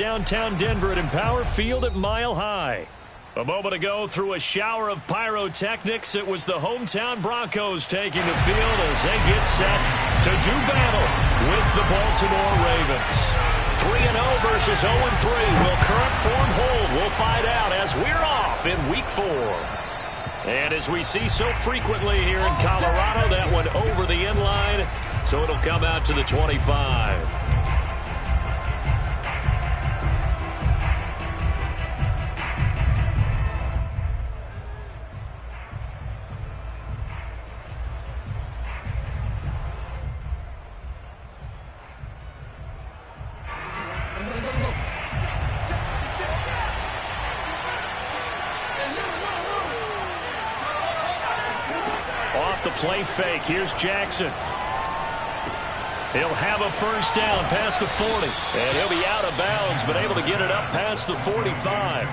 downtown Denver at Empower Field at Mile High. A moment ago, through a shower of pyrotechnics, it was the hometown Broncos taking the field as they get set to do battle with the Baltimore Ravens. 3-0 versus 0-3. Will current form hold? We'll find out as we're off in Week 4. And as we see so frequently here in Colorado, that one over the end line, so it'll come out to the 25. The play fake. Here's Jackson. He'll have a first down past the 40. And he'll be out of bounds, but able to get it up past the 45.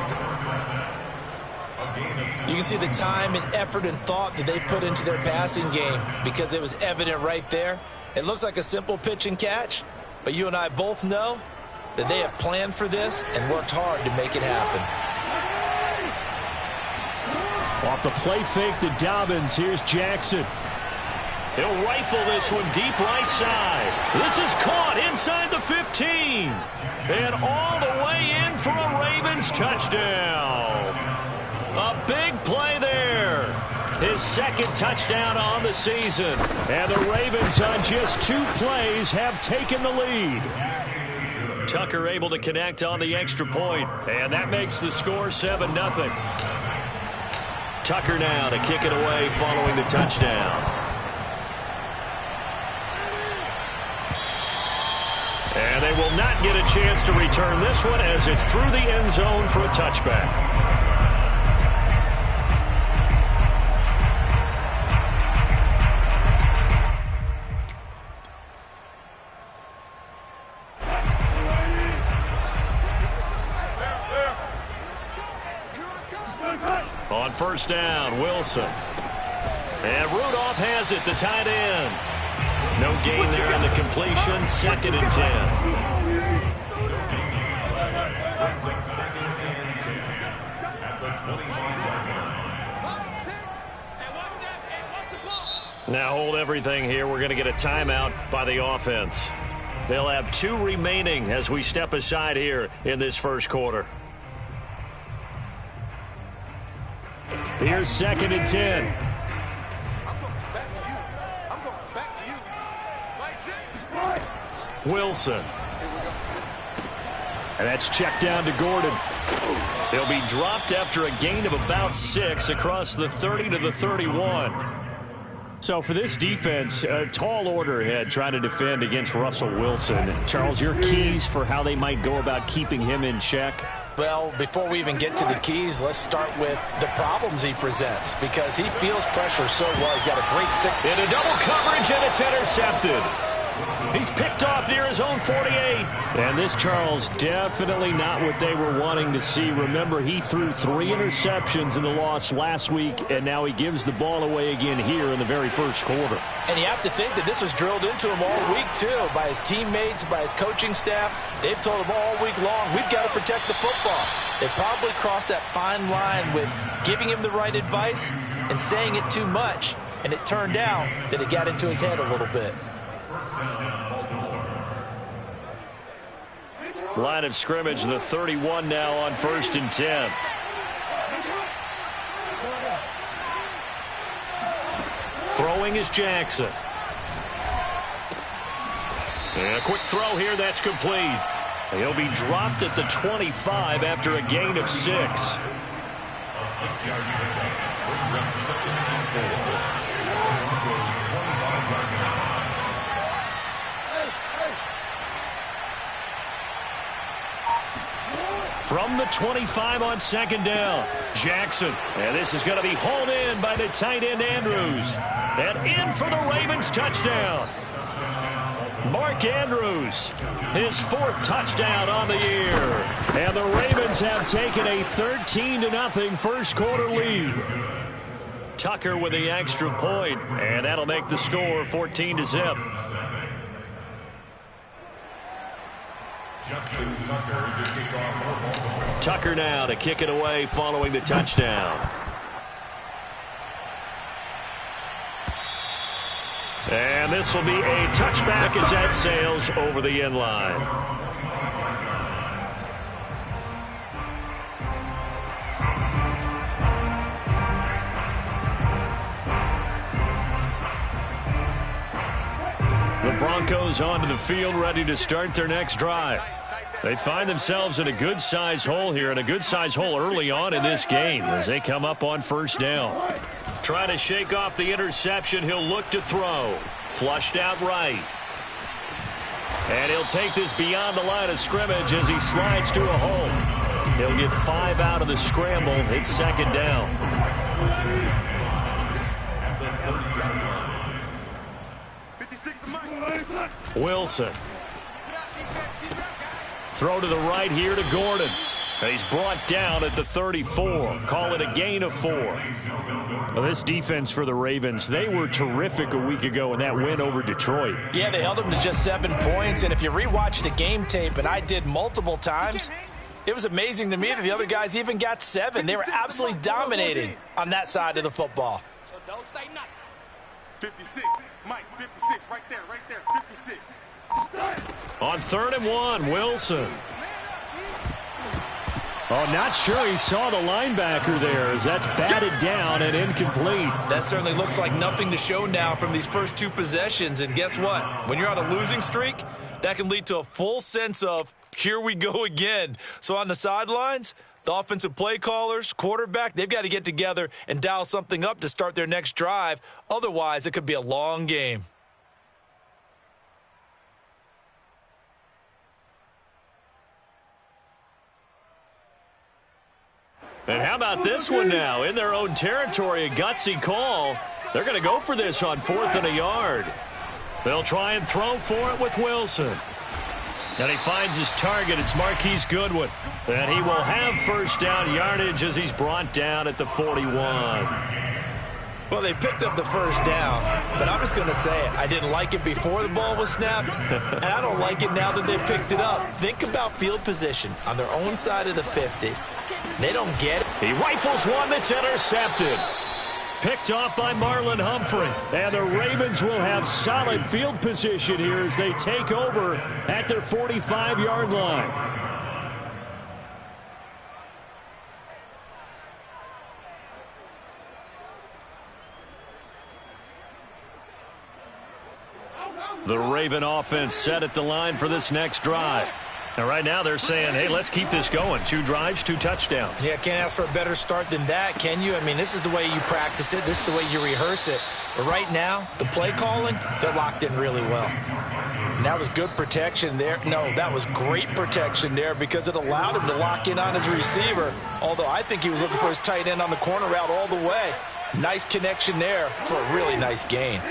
You can see the time and effort and thought that they put into their passing game because it was evident right there. It looks like a simple pitch and catch, but you and I both know that they have planned for this and worked hard to make it happen. Off the play fake to Dobbins. Here's Jackson. He'll rifle this one deep right side. This is caught inside the 15. And all the way in for a Ravens touchdown. A big play there. His second touchdown on the season. And the Ravens on just 2 plays have taken the lead. Tucker able to connect on the extra point. And that makes the score 7-0. Tucker now to kick it away following the touchdown. And they will not get a chance to return this one as it's through the end zone for a touchback. On first down, Wilson. And Rudolph has it, the tight end. No gain there on the completion, 2nd and 10. Now hold everything here. We're going to get a timeout by the offense. They'll have 2 remaining as we step aside here in this first quarter. Here's 2nd and 10. I'm going back to you. Wilson. And that's checked down to Gordon. He'll be dropped after a gain of about 6 across the 30 to the 31. So for this defense, a tall order ahead trying to defend against Russell Wilson. Charles, your keys for how they might go about keeping him in check? Well, before we even get to the keys, let's start with the problems he presents because he feels pressure so well. He's got a great into double coverage, and it's intercepted. He's picked off near his own 48. And this, Charles, definitely not what they were wanting to see. Remember, he threw 3 interceptions in the loss last week, and now he gives the ball away again here in the very first quarter. And you have to think that this was drilled into him all week, too, by his teammates, by his coaching staff. They've told him all week long, we've got to protect the football. They probably crossed that fine line with giving him the right advice and saying it too much, and it turned out that it got into his head a little bit. Line of scrimmage, the 31 now on 1st and 10. Throwing is Jackson. And a quick throw here, that's complete. He'll be dropped at the 25 after a gain of 6. A 6-yard brings up 2nd and 4. From the 25 on 2nd down, Jackson. And this is going to be hauled in by the tight end Andrews. And in for the Ravens touchdown. Mark Andrews, his 4th touchdown on the year. And the Ravens have taken a 13-0 first quarter lead. Tucker with the extra point, and that'll make the score 14-0. Tucker now to kick it away following the touchdown. And this will be a touchback as that sails over the end line. The Broncos onto the field, ready to start their next drive. They find themselves in a good-sized hole here, and a good-sized hole early on in this game as they come up on first down. Trying to shake off the interception, he'll look to throw. Flushed out right. And he'll take this beyond the line of scrimmage as he slides to a hole. He'll get 5 out of the scramble. It's second down. Wilson. Throw to the right here to Gordon. He's brought down at the 34. Call it a gain of 4. Well, this defense for the Ravens, they were terrific a week ago in that win over Detroit. Yeah, they held them to just 7 points. And if you rewatch the game tape, and I did multiple times, it was amazing to me that the other guys even got 7. They were absolutely dominating on that side of the football. So don't say nothing. 56. Mike, 56. Right there, 56. On 3rd and 1, Wilson. Oh, not sure he saw the linebacker there as that's batted down and incomplete. That certainly looks like nothing to show now from these first 2 possessions. And guess what? When you're on a losing streak, that can lead to a full sense of, here we go again. So on the sidelines, the offensive play callers, quarterback, they've got to get together and dial something up to start their next drive. Otherwise, it could be a long game. And how about this one now? In their own territory, a gutsy call. They're going to go for this on 4th and a yard. They'll try and throw for it with Wilson. And he finds his target. It's Marquise Goodwin. And he will have first down yardage as he's brought down at the 41. Well, they picked up the first down, but I'm just going to say it. I didn't like it before the ball was snapped, and I don't like it now that they picked it up. Think about field position on their own side of the 50. They don't get it. He rifles one that's intercepted. Picked off by Marlon Humphrey. And the Ravens will have solid field position here as they take over at their 45-yard line. The Raven offense set at the line for this next drive. And right now they're saying, hey, let's keep this going. 2 drives, 2 touchdowns. Yeah, can't ask for a better start than that, can you? I mean, this is the way you practice it. This is the way you rehearse it. But right now, the play calling, they're locked in really well. And that was good protection there. No, that was great protection there because it allowed him to lock in on his receiver. Although I think he was looking for his tight end on the corner route all the way. Nice connection there for a really nice gain.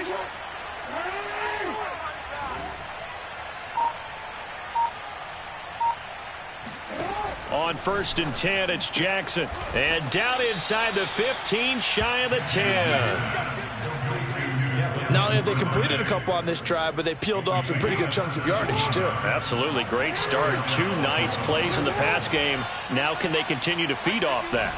On 1st and 10, it's Jackson. And down inside the 15, shy of the 10. Not only have they completed a couple on this drive, but they peeled off some pretty good chunks of yardage, too. Absolutely. Great start. 2 nice plays in the pass game. Now can they continue to feed off that?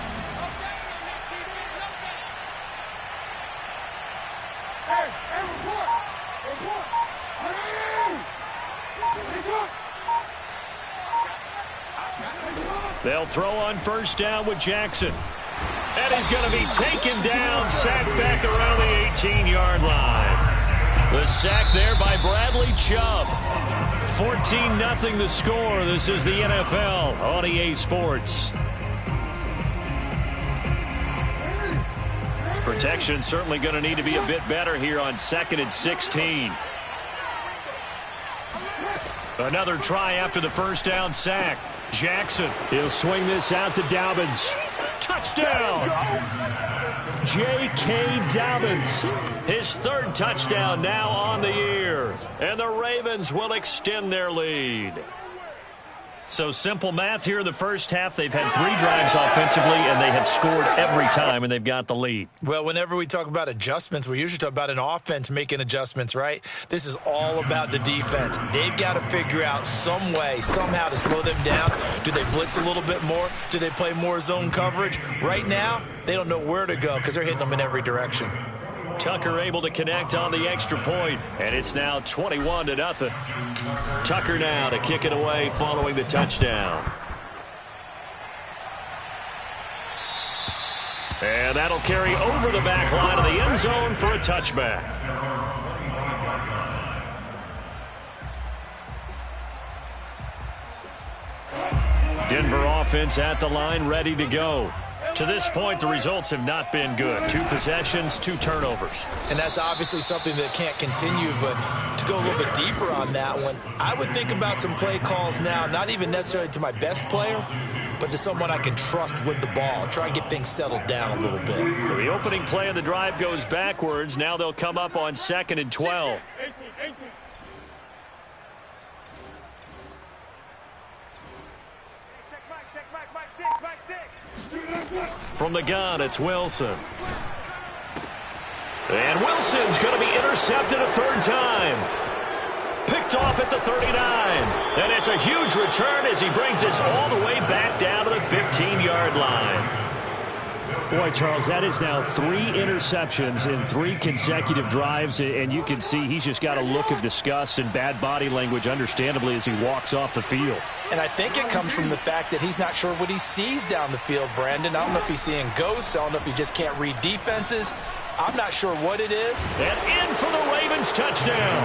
They'll throw on first down with Jackson. And he's going to be taken down, sacked back around the 18-yard line. The sack there by Bradley Chubb. 14-0 the score. This is the NFL on EA Sports. Protection certainly going to need to be a bit better here on 2nd and 16. Another try after the first down sack. Jackson, he'll swing this out to Dobbins. Touchdown! J.K. Dobbins. His 3rd touchdown now on the year. And the Ravens will extend their lead. So simple math here in the first half. They've had 3 drives offensively, and they have scored every time, and they've got the lead. Well, whenever we talk about adjustments, we usually talk about an offense making adjustments, right? This is all about the defense. They've got to figure out some way, somehow to slow them down. Do they blitz a little bit more? Do they play more zone coverage? Right now, they don't know where to go because they're hitting them in every direction. Tucker able to connect on the extra point, and it's now 21-0. Tucker now to kick it away following the touchdown. And that'll carry over the back line of the end zone for a touchback. Denver offense at the line, ready to go. To this point, the results have not been good. 2 possessions, 2 turnovers. And that's obviously something that can't continue, but to go a little bit deeper on that one, I would think about some play calls now, not even necessarily to my best player, but to someone I can trust with the ball. Try and get things settled down a little bit. So the opening play of the drive goes backwards. Now they'll come up on 2nd and 12. From the gun, it's Wilson. And Wilson's going to be intercepted a 3rd time. Picked off at the 39. And it's a huge return as he brings us all the way back down to the 15-yard line. Boy, Charles, that is now 3 interceptions in 3 consecutive drives, and you can see he's just got a look of disgust and bad body language, understandably, as he walks off the field. And I think it comes from the fact that he's not sure what he sees down the field, Brandon. I don't know if he's seeing ghosts. I don't know if he just can't read defenses. I'm not sure what it is. And in for the Ravens touchdown.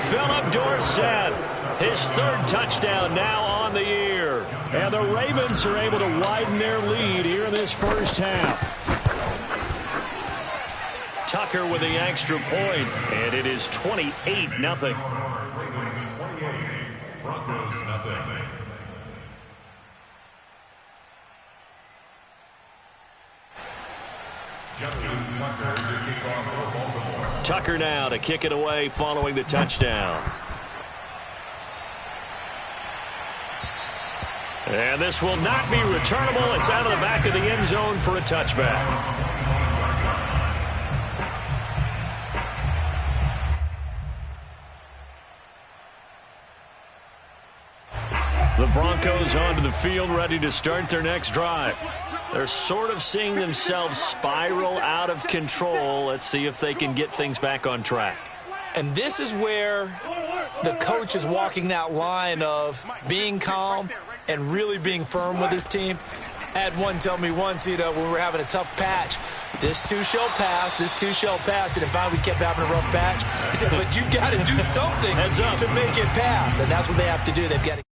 Philip Dorsett, his 3rd touchdown now on the year. And the Ravens are able to widen their lead here in this first half. Tucker with the extra point, and it is 28-0. Broncos, nothing. Tucker now to kick it away following the touchdown. And this will not be returnable. It's out of the back of the end zone for a touchback. The Broncos onto the field, ready to start their next drive. They're sort of seeing themselves spiral out of control. Let's see if they can get things back on track. And this is where the coach is walking that line of being calm and really being firm with his team. I had one tell me once, when we were having a tough patch, this too shall pass, this too shall pass. And finally we kept having a rough patch. He said, but you got to do something to make it pass. And that's what they have to do. They've got to.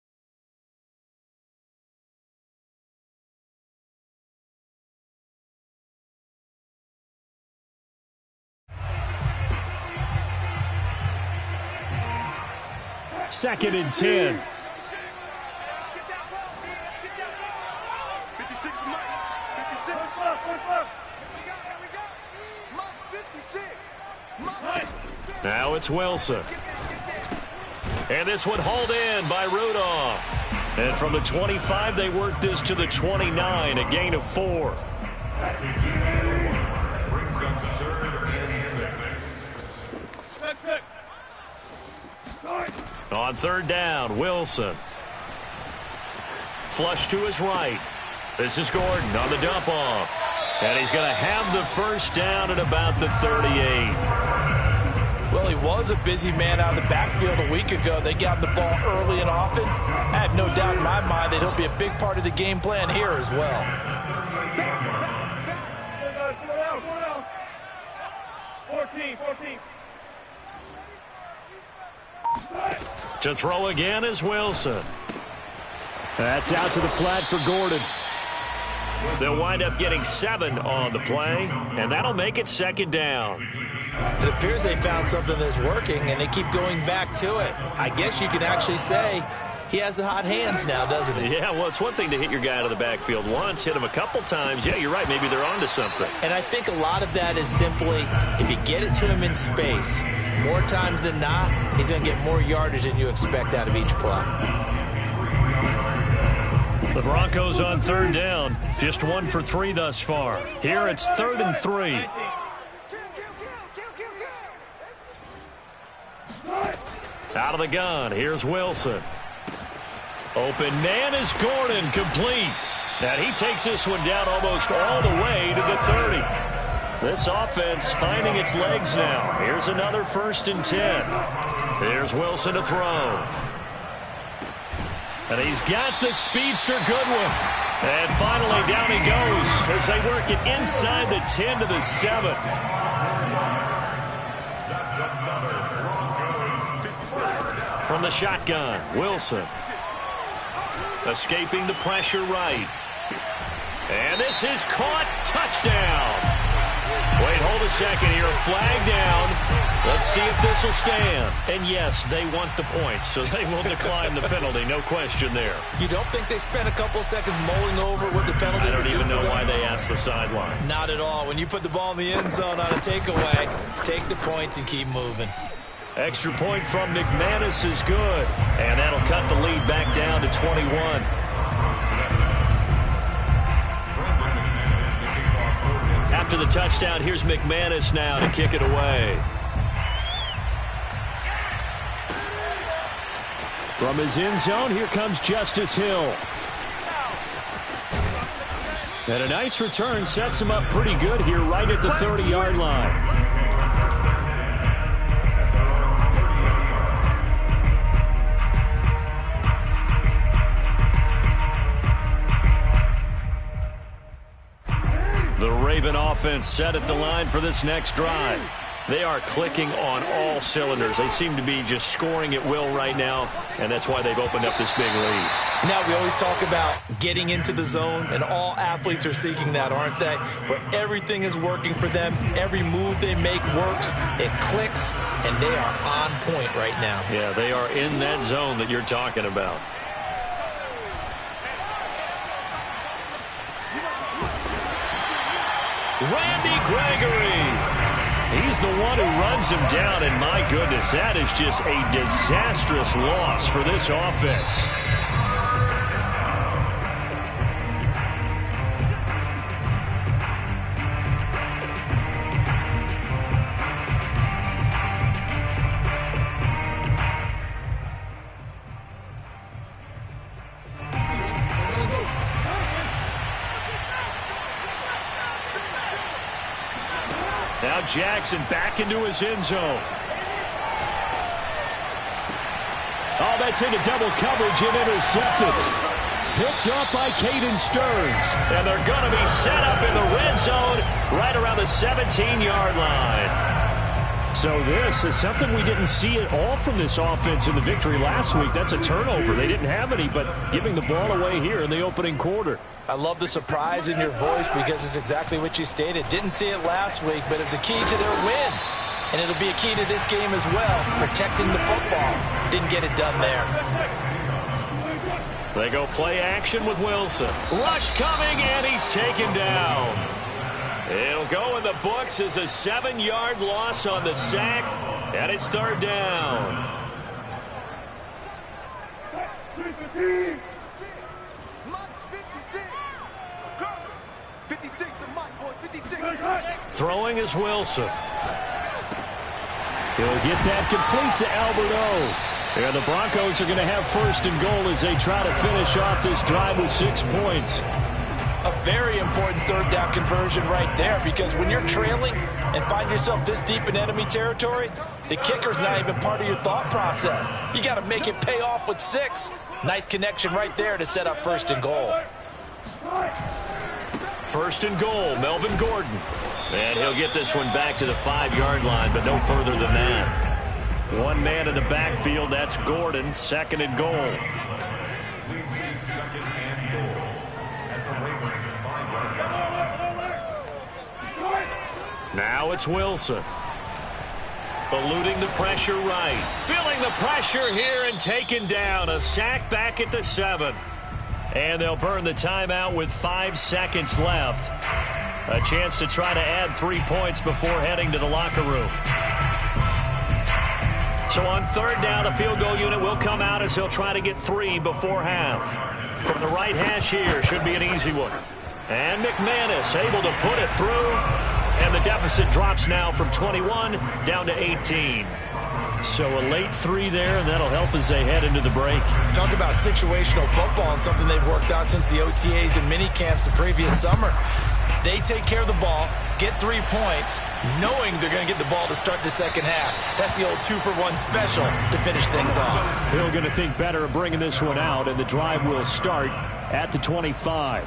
Second and 10. Now it's Wilson. And this one hauled in by Rudolph. And from the 25, they work this to the 29, a gain of 4. Brings up 3rd and 6. On 3rd down, Wilson. Flush to his right. This is Gordon on the dump off. And he's going to have the first down at about the 38. Well, he was a busy man out of the backfield a week ago. They got the ball early and often. I have no doubt in my mind that he'll be a big part of the game plan here as well. 14. To throw again is Wilson. That's out to the flat for Gordon. They'll wind up getting 7 on the play, and that'll make it 2nd down. It appears they found something that's working, and they keep going back to it. I guess you can actually say he has the hot hands now, doesn't he? Yeah, well, it's one thing to hit your guy out of the backfield once, hit him a couple times. Yeah, you're right. Maybe they're onto something. And I think a lot of that is simply if you get it to him in space, more times than not, he's going to get more yardage than you expect out of each play. The Broncos on third down. Just 1 for 3 thus far. Here it's 3rd and 3. Out of the gun. Here's Wilson. Open man is Gordon, complete. And he takes this one down almost all the way to the 30. This offense finding its legs now. Here's another 1st and 10. Here's Wilson to throw. And he's got the speedster Goodwin. And finally down he goes as they work it inside the 10 to the 7. From the shotgun, Wilson. Escaping the pressure right. And this is caught. Touchdown. Wait, hold a second here. Flag down. Let's see if this will stand. And yes, they want the points, so they will decline the penalty. No question there. You don't think they spent a couple seconds mulling over what the penalty would do? I don't even know them? why they asked the sideline. Not at all. When you put the ball in the end zone on a takeaway, take the points and keep moving. Extra point from McManus is good. And that'll cut the lead back down to 21. After the touchdown, here's McManus now to kick it away. From his end zone, here comes Justice Hill. And a nice return sets him up pretty good here right at the 30-yard line. The Raven offense set at the line for this next drive. They are clicking on all cylinders. They seem to be just scoring at will right now, and that's why they've opened up this big lead. Now we always talk about getting into the zone, and all athletes are seeking that, aren't they? Where everything is working for them. Every move they make works. It clicks, and they are on point right now. Yeah, they are in that zone that you're talking about. Randy Gregory. He's the one who runs him down, and my goodness, that is just a disastrous loss for this offense. Now Jackson back into his end zone. Oh, that's into double coverage and intercepted. Picked up by Caden Stearns. And they're going to be set up in the red zone right around the 17-yard line. So this is something we didn't see at all from this offense in the victory last week. That's a turnover. They didn't have any, but giving the ball away here in the opening quarter. I love the surprise in your voice because it's exactly what you stated. Didn't see it last week, but it's a key to their win. And it'll be a key to this game as well, protecting the football. Didn't get it done there. They go play action with Wilson. Rush coming, and he's taken down. It'll go in the books as a 7-yard loss on the sack, and it's third down. Throwing is Wilson. He'll get that complete to Albert O. And the Broncos are going to have 1st and goal as they try to finish off this drive with 6 points. A very important third down conversion right there, because when you're trailing and find yourself this deep in enemy territory, the kicker's not even part of your thought process. You got to make it pay off with 6. Nice connection right there to set up 1st and goal. 1st and goal, Melvin Gordon. And he'll get this one back to the 5-yard line, but no further than that. One man in the backfield, that's Gordon, 2nd and goal. Now it's Wilson. Eluding the pressure right. Feeling the pressure here and taken down. A sack back at the 7. And they'll burn the timeout with 5 seconds left. A chance to try to add 3 points before heading to the locker room. So on third down, the field goal unit will come out as he'll try to get 3 before half. From the right hash here, should be an easy one. And McManus able to put it through. And the deficit drops now from 21 down to 18. So a late 3 there, and that'll help as they head into the break. Talk about situational football and something they've worked on since the OTAs and mini camps the previous summer. They take care of the ball, get 3 points, knowing they're going to get the ball to start the second half. That's the old 2-for-1 special to finish things off. Hill going to think better of bringing this one out, and the drive will start at the 25.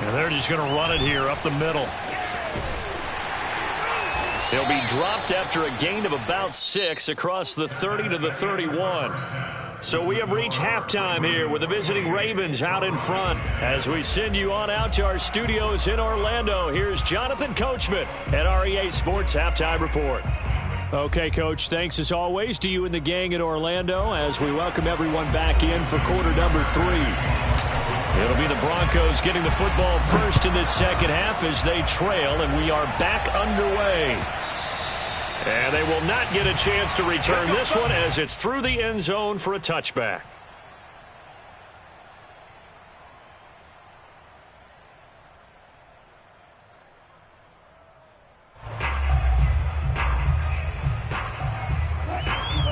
And they're just going to run it here up the middle. He'll be dropped after a gain of about 6 across the 30 to the 31. So we have reached halftime here with the visiting Ravens out in front. As we send you on out to our studios in Orlando, here's Jonathan Coachman at REA Sports Halftime Report. Okay, Coach, thanks as always to you and the gang in Orlando as we welcome everyone back in for quarter number 3. It'll be the Broncos getting the football first in this second half as they trail, and we are back underway. And they will not get a chance to return this one as it's through the end zone for a touchback.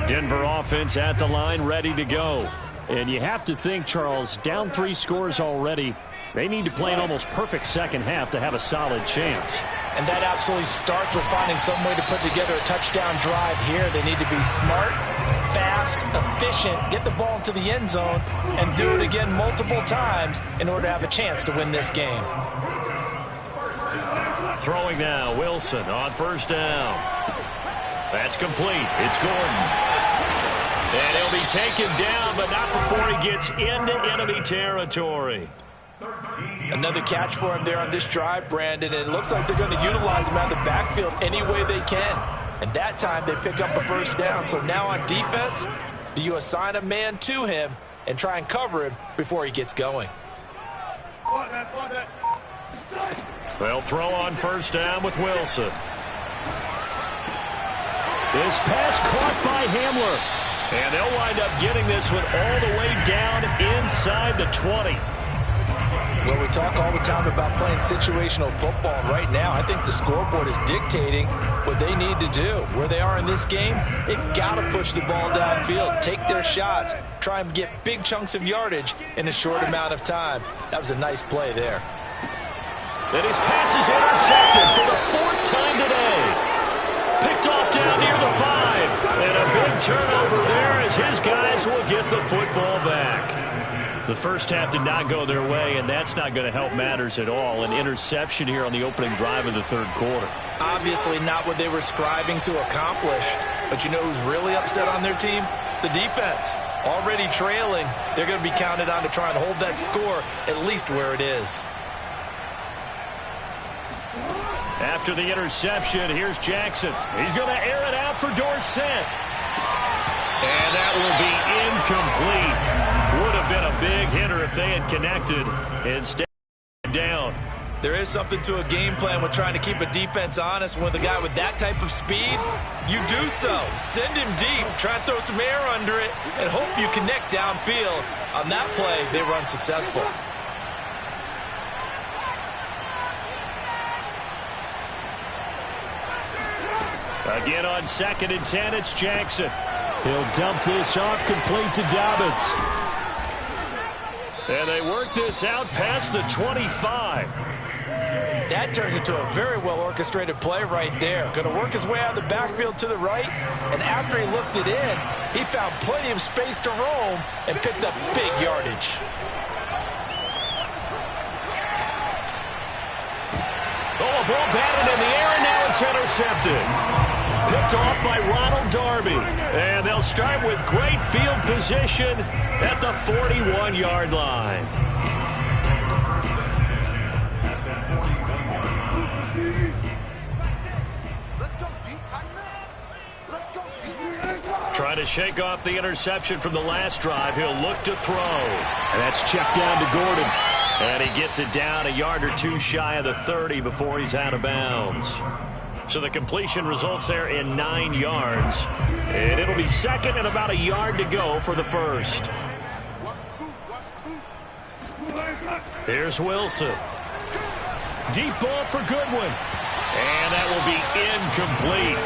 Denver offense at the line, ready to go. And you have to think, Charles, down 3 scores already. They need to play an almost perfect second half to have a solid chance. And that absolutely starts with finding some way to put together a touchdown drive here. They need to be smart, fast, efficient, get the ball into the end zone, and do it again multiple times in order to have a chance to win this game. Throwing now, Wilson on first down. That's complete. It's Gordon. And he'll be taken down, but not before he gets into enemy territory. Another catch for him there on this drive, Brandon, and it looks like they're going to utilize him out of the backfield any way they can. And that time they pick up a first down. So now on defense, do you assign a man to him and try and cover him before he gets going? They'll throw on first down with Wilson. This pass caught by Hamler. And they'll wind up getting this one all the way down inside the 20. Well, we talk all the time about playing situational football. Right now, I think the scoreboard is dictating what they need to do. Where they are in this game, they've got to push the ball downfield, take their shots, try and get big chunks of yardage in a short amount of time. That was a nice play there. And his pass is intercepted for the 4th time today. Picked off down near the 5. And a big turnover there as his guys will get the football back. The first half did not go their way, and that's not going to help matters at all. An interception here on the opening drive of the 3rd quarter. Obviously not what they were striving to accomplish. But you know who's really upset on their team? The defense. Already trailing. They're going to be counted on to try and hold that score at least where it is. After the interception, here's Jackson. He's going to air it out for Dorsett. And that will be incomplete. Would have been a big hitter if they had connected. Instead, down. There is something to a game plan with trying to keep a defense honest. With a guy with that type of speed, you do so. Send him deep, try and throw some air under it, and hope you connect downfield. On that play, they were unsuccessful. Again on 2nd and 10, it's Jackson. He'll dump this off complete to Dobbins. And they work this out past the 25. That turned into a very well-orchestrated play right there. Going to work his way out of the backfield to the right, and after he looked it in, he found plenty of space to roam and picked up big yardage. Oh, a ball batted in the air, and now it's intercepted. Picked off by Ronald Darby. And they'll start with great field position at the 41-yard line. Let's go, D. Tighten up. Trying to shake off the interception from the last drive. He'll look to throw. And that's checked down to Gordon. And he gets it down a yard or two shy of the 30 before he's out of bounds. So the completion results there in 9 yards. And it'll be second and about a yard to go for the first. Here's Wilson. Deep ball for Goodwin. And that will be incomplete.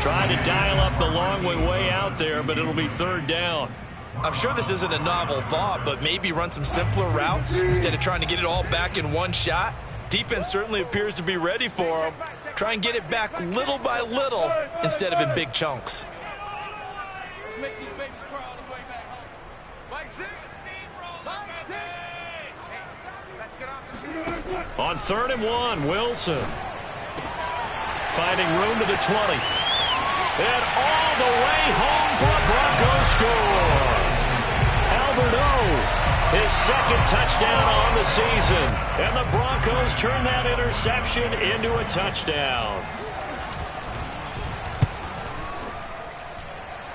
Trying to dial up the long way out there, but it'll be third down. I'm sure this isn't a novel thought, but maybe run some simpler routes instead of trying to get it all back in one shot. Defense certainly appears to be ready for him. Try and get it back little by little instead of in big chunks. Let's make these babies crawl all the way back home. Mike six. Mike six. Hey, let's get off the field. On 3rd and 1, Wilson. Finding room to the 20. And all the way home for a Broncos score. Albert O, his second touchdown on the season. And the Broncos turn that interception into a touchdown.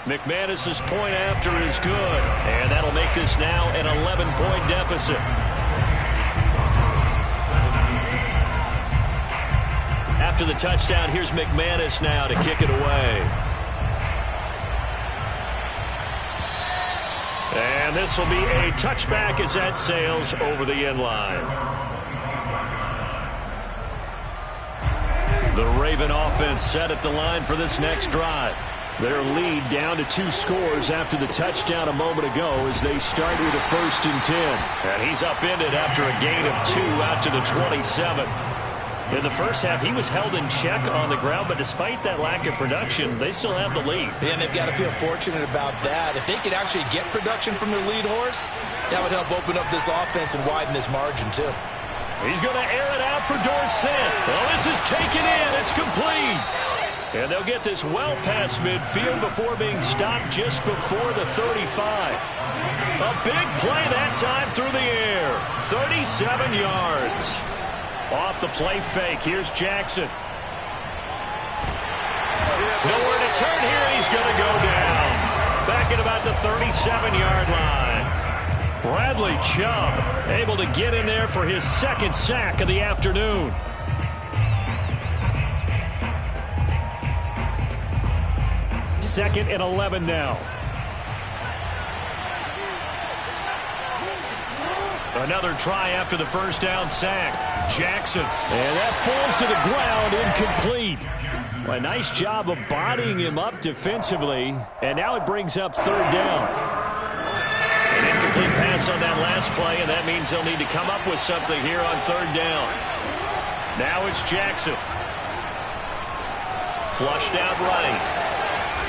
McManus's point after is good. And that'll make this now an 11-point deficit. After the touchdown, here's McManus now to kick it away. And this will be a touchback as that sails over the end line. The Raven offense set at the line for this next drive. Their lead down to 2 scores after the touchdown a moment ago as they start with a 1st and 10. And he's upended after a gain of 2 out to the 27. In the first half, he was held in check on the ground, but despite that lack of production, they still have the lead. And they've got to feel fortunate about that. If they could actually get production from their lead horse, that would help open up this offense and widen this margin, too. He's going to air it out for Dorsett. Well, this is taken in. It's complete. And they'll get this well past midfield before being stopped just before the 35. A big play that time through the air. 37 yards. Off the play fake, here's Jackson. Nowhere to turn here, he's going to go down. Back at about the 37-yard line. Bradley Chubb able to get in there for his 2nd sack of the afternoon. Second and 11 now. Another try after the first down sack. Jackson. And that falls to the ground, incomplete. Well, a nice job of bodying him up defensively. And now it brings up 3rd down. An incomplete pass on that last play, and that means they'll need to come up with something here on 3rd down. Now it's Jackson. Flushed out right.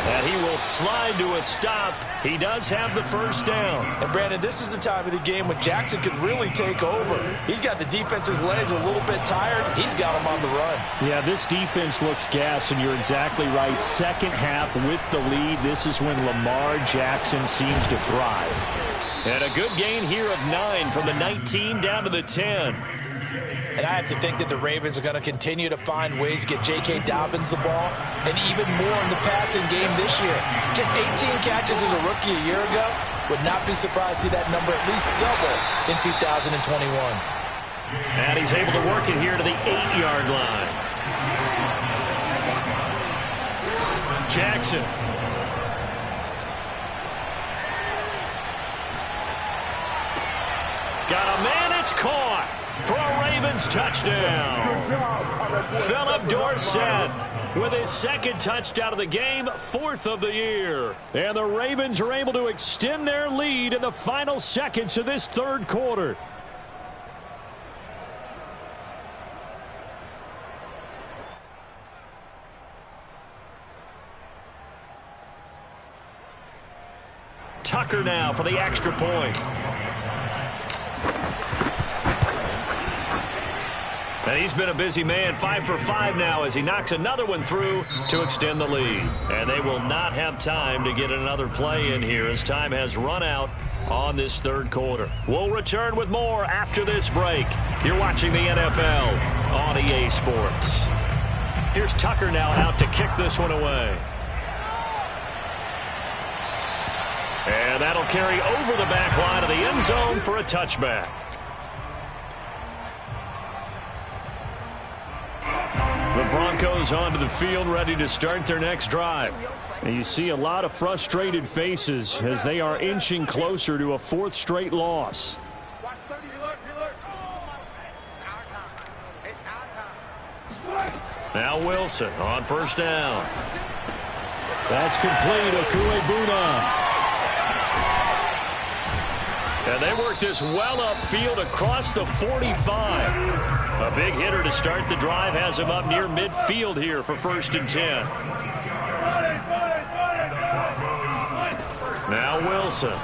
And he will slide to a stop. He does have the 1st down. And, Brandon, this is the time of the game when Jackson could really take over. He's got the defense's legs a little bit tired. He's got them on the run. Yeah, this defense looks gassed, and you're exactly right. Second half with the lead, this is when Lamar Jackson seems to thrive. And a good gain here of 9 from the 19 down to the 10. And I have to think that the Ravens are going to continue to find ways to get J.K. Dobbins the ball, and even more in the passing game this year. Just 18 catches as a rookie a year ago. Would not be surprised to see that number at least double in 2021. And he's able to work it here to the 8-yard line. Jackson. Got a man, it's caught. For a Ravens touchdown. Philip Dorsett with his 2nd touchdown of the game, 4th of the year. And the Ravens are able to extend their lead in the final seconds of this 3rd quarter. Tucker now for the extra point. And he's been a busy man, 5 for 5 now as he knocks another one through to extend the lead. And they will not have time to get another play in here as time has run out on this 3rd quarter. We'll return with more after this break. You're watching the NFL on EA Sports. Here's Tucker now out to kick this one away. that'll carry over the back line of the end zone for a touchback. The Broncos onto the field, ready to start their next drive. And you see a lot of frustrated faces as they are inching closer to a fourth straight loss. Now Wilson on first down. That's complete. Okuebuna. And they work this well upfield across the 45. A big hitter to start the drive has him up near midfield here for 1st and 10. Now Wilson.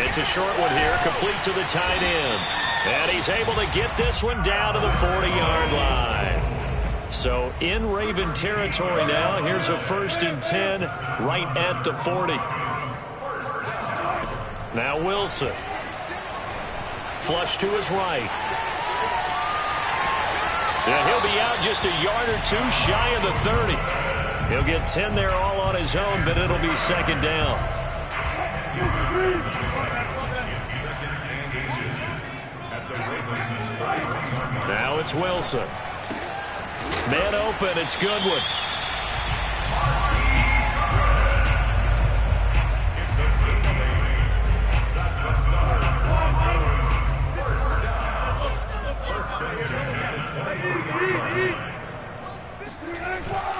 It's a short one here, complete to the tight end. And he's able to get this one down to the 40-yard line. So in Raven territory now, here's a 1st and 10 right at the 40. Now Wilson. Flush to his right. And he'll be out just a yard or two shy of the 30. He'll get 10 there all on his own, but it'll be 2nd down. Now it's Wilson. Man open, it's Goodwin.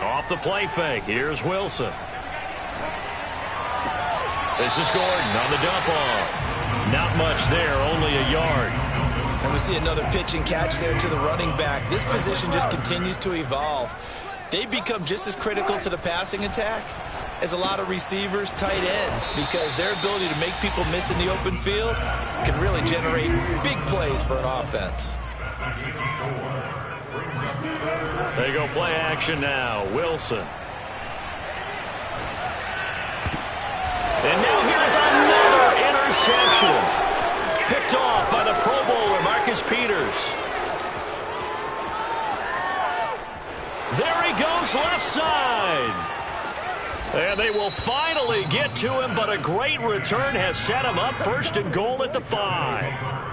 Off the play fake. Here's Wilson. This is Gordon on the dump off. Not much there, only a yard. And we see another pitch and catch there to the running back. This position just continues to evolve. They become just as critical to the passing attack as a lot of receivers, tight ends, because their ability to make people miss in the open field can really generate big plays for an offense. They go play action now. Wilson. And now here's another interception. Picked off by the Pro Bowler, Marcus Peters. There he goes, left side. And they will finally get to him, but a great return has set him up 1st and goal at the 5.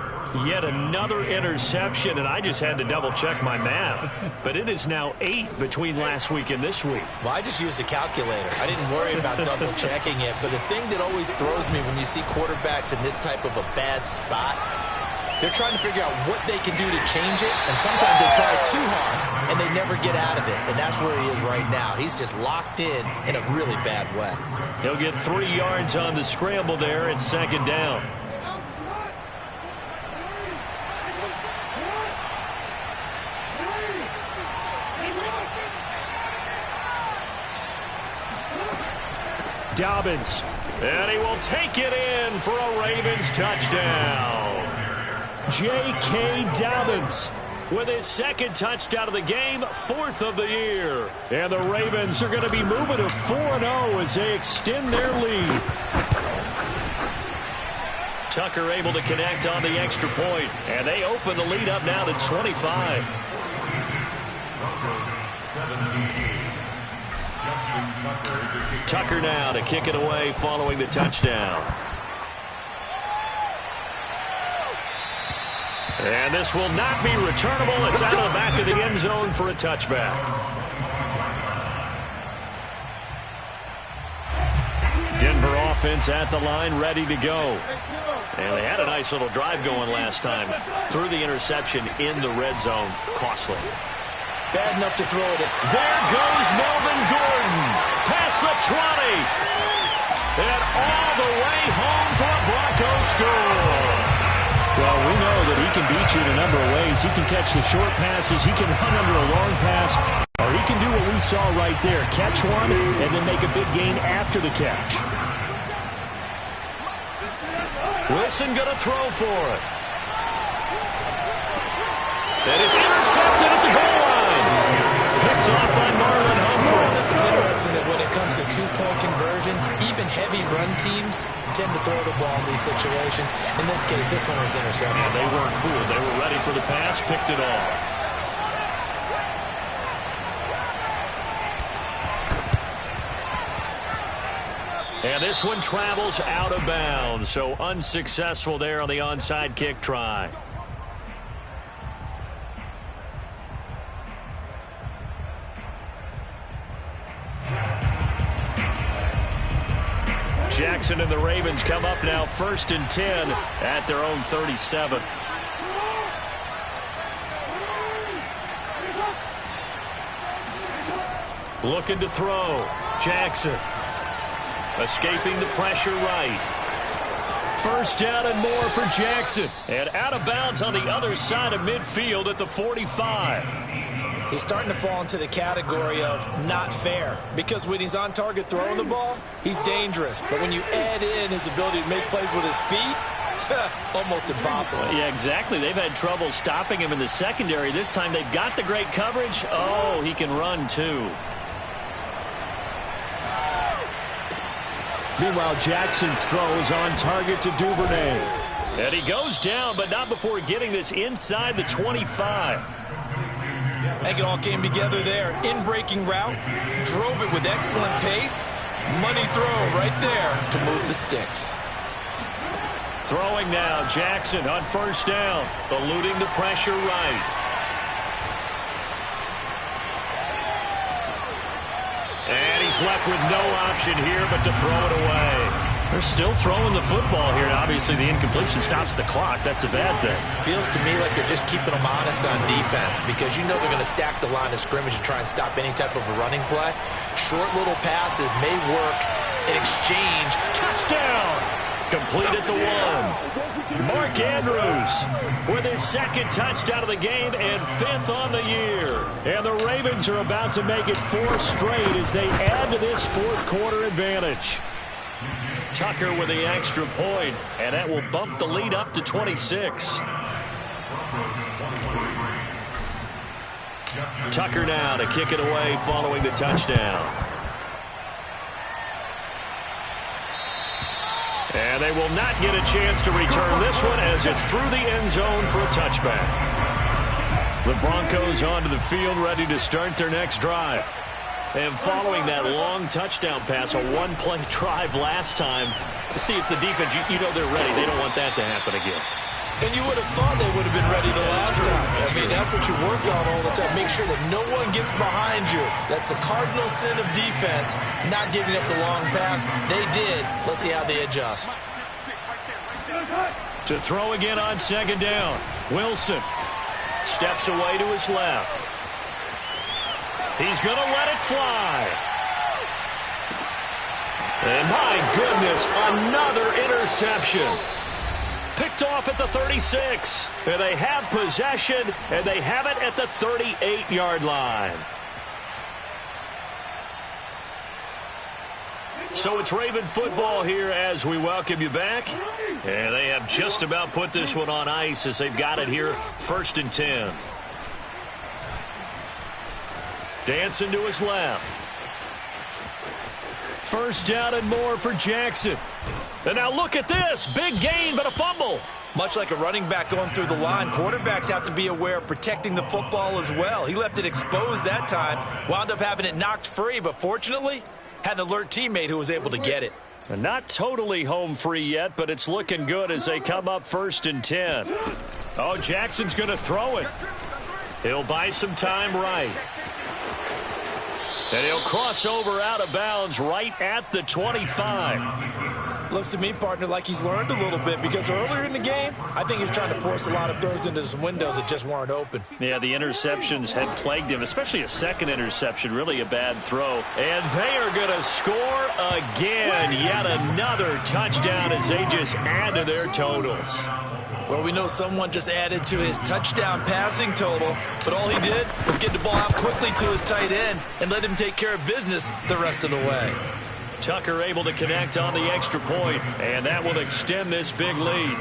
Yet another interception, and I just had to double-check my math. But it is now 8 between last week and this week. Well, I just used a calculator. I didn't worry about double-checking it. But the thing that always throws me when you see quarterbacks in this type of a bad spot, they're trying to figure out what they can do to change it. And sometimes they try too hard, and they never get out of it. And that's where he is right now. He's just locked in a really bad way. He'll get 3 yards on the scramble there at 2nd down. Dobbins, and he will take it in for a Ravens touchdown. J.K. Dobbins with his 2nd touchdown of the game, 4th of the year. And the Ravens are going to be moving to 4-0 as they extend their lead. Tucker able to connect on the extra point, and they open the lead up now to 25. Tucker now to kick it away following the touchdown. And this will not be returnable. It's out of the back of the end zone for a touchback. Denver offense at the line, ready to go. And they had a nice little drive going last time. Threw the interception in the red zone. Costly. Bad enough to throw it. There goes Melvin Gordon. Past the 20. And all the way home for a Broncos score. Well, we know that he can beat you in a number of ways. He can catch the short passes. He can run under a long pass. Or he can do what we saw right there. Catch one and then make a big gain after the catch. Wilson going to throw for it. That is intercepted at the goal line. Picked off by Marlon Humphrey. It's interesting that when it comes to two-point conversions, even heavy run teams tend to throw the ball in these situations. In this case, this one was intercepted. And they weren't fooled. They were ready for the pass, picked it off. And this one travels out of bounds, so unsuccessful there on the onside kick try. Jackson and the Ravens come up now 1st and 10 at their own 37. Looking to throw. Jackson. Escaping the pressure right. 1st down and more for Jackson. And out of bounds on the other side of midfield at the 45. He's starting to fall into the category of not fair, because when he's on target throwing the ball, he's dangerous. But when you add in his ability to make plays with his feet, almost impossible. Yeah, exactly. They've had trouble stopping him in the secondary. This time they've got the great coverage. Oh, he can run too. Meanwhile, Jackson's throw is on target to Duvernay. And he goes down, but not before getting this inside the 25. I think it all came together there. In-breaking route, drove it with excellent pace. Money throw right there to move the sticks. Throwing now, Jackson on 1st down, eluding the pressure right. And he's left with no option here but to throw it away. They're still throwing the football here. Obviously, the incompletion stops the clock. That's a bad thing. Feels to me like they're just keeping them honest on defense, because you know they're going to stack the line of scrimmage and try and stop any type of a running play. Short little passes may work in exchange. Touchdown! Complete at the 1. Mark Andrews with his 2nd touchdown of the game and 5th on the year. And the Ravens are about to make it 4 straight as they add to this 4th quarter advantage. Tucker with the extra point, and that will bump the lead up to 26. Tucker now to kick it away following the touchdown. And they will not get a chance to return this one as it's through the end zone for a touchback. The Broncos onto the field ready to start their next drive. And following that long touchdown pass, a one-play drive last time, to see if the defense, you know they're ready. They don't want that to happen again. And you would have thought they would have been ready the last time. I mean, that's what you work on all the time. Make sure that no one gets behind you. That's the cardinal sin of defense, not giving up the long pass. They did. Let's see how they adjust. To throw again on 2nd down. Wilson steps away to his left. He's going to let it fly. And my goodness, another interception. Picked off at the 36. And they have possession, and they have it at the 38-yard line. So it's Raven football here as we welcome you back. And they have just about put this one on ice as they've got it here 1st and 10. Dancing to his left. 1st down and more for Jackson. And now look at this. Big gain, but a fumble. Much like a running back going through the line, quarterbacks have to be aware of protecting the football as well. He left it exposed that time, wound up having it knocked free, but fortunately, had an alert teammate who was able to get it. And not totally home free yet, but it's looking good as they come up 1st and 10. Oh, Jackson's going to throw it. He'll buy some time right. And he'll cross over out of bounds right at the 25. Looks to me, partner, like he's learned a little bit, because earlier in the game, I think he was trying to force a lot of throws into some windows that just weren't open. Yeah, the interceptions had plagued him, especially a 2nd interception, really a bad throw. And they are going to score again. Yet another touchdown as they just add to their totals. Well, we know someone just added to his touchdown passing total, but all he did was get the ball out quickly to his tight end and let him take care of business the rest of the way. Tucker able to connect on the extra point, and that will extend this big lead.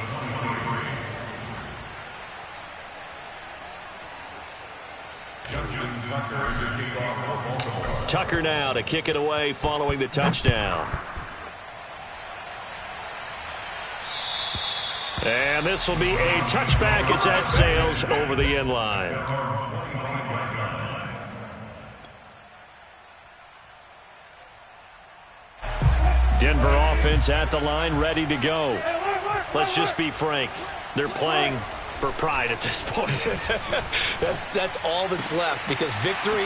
Tucker now to kick it away following the touchdown. And this will be a touchback as that sails over the end line. Denver offense at the line, ready to go. Let's just be frank. They're playing for pride at this point. That's all that's left, because victory,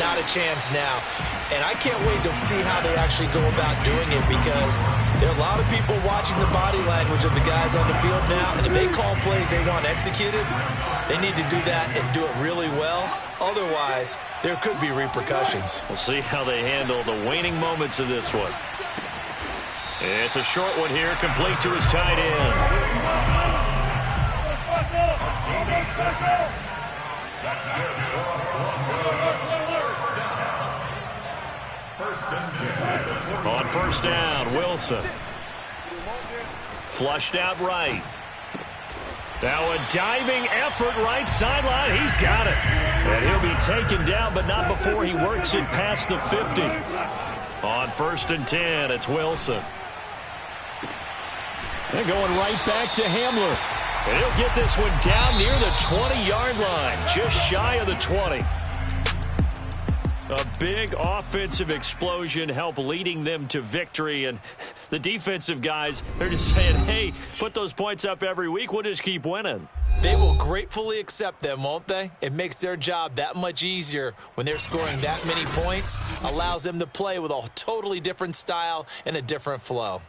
not a chance now. And I can't wait to see how they actually go about doing it, because there are a lot of people watching the body language of the guys on the field now, and if they call plays they want executed, they need to do that and do it really well. Otherwise, there could be repercussions. We'll see how they handle the waning moments of this one. It's a short one here, complete to his tight end. On first down, Wilson. Flushed out right. Now a diving effort right sideline. He's got it. And he'll be taken down, but not before he works it past the 50. On first and 10, it's Wilson. They're going right back to Hamler. And he'll get this one down near the 20-yard line, just shy of the 20. A big offensive explosion helped leading them to victory. And the defensive guys, they're just saying, hey, put those points up every week. We'll just keep winning. They will gratefully accept them, won't they? It makes their job that much easier when they're scoring that many points. Allows them to play with a totally different style and a different flow.